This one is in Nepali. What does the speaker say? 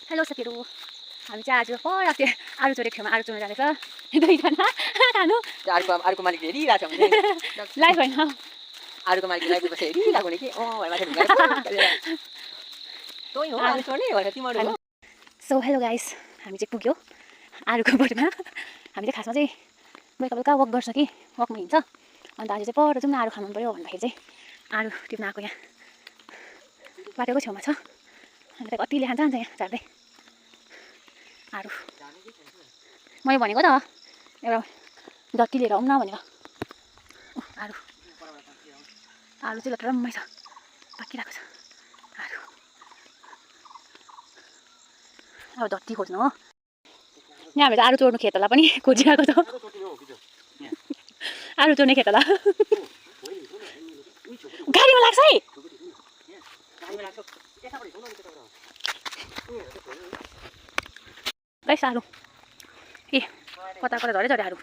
हेलो साथीहरु हामी चाहिँ आज पर अस्ति आलु चोरेको ठाउँमा आलु चोर्न जाँदैछ दुईजना खानु अर्को मालिक हेरिरहेछ भने लाइभ होइन अर्को मालिक लाइभ बसेर हेरिरहेको नि के भएर माथि ढुङ्गा तोइ हो आलु चोर्ने भनेर तिमीहरु हो सो हेलो गाइस हामी चाहिँ पुग्यो आलुको बोटमा हामीले खासमा चाहिँ बेलुका बेलुका वक गर्छ कि वकमा हिँड्छ अन्त आज चाहिँ पर जाउँ न आलु खानु पर्यो भन्दाखेरि चाहिँ आलु टिप्न आएको यहाँ बाटोको छेउमा छ अन्त कतिले खान्छ यहाँ झार्दै आलु मैले भनेको त एउटा जति लिएर आउँ न भनेर आलु आलु चाहिँ लटरम्मै छ पाकिरहेको छ आलु अब जति खोज्नु हो यहाँ हामीले आलु चोर्नु खेतला पनि खोजिरहेको छ आलु चोर्ने खेतला गाडीमा लाग्छ है गाइस आलु ए कता कता झरे झरे आलु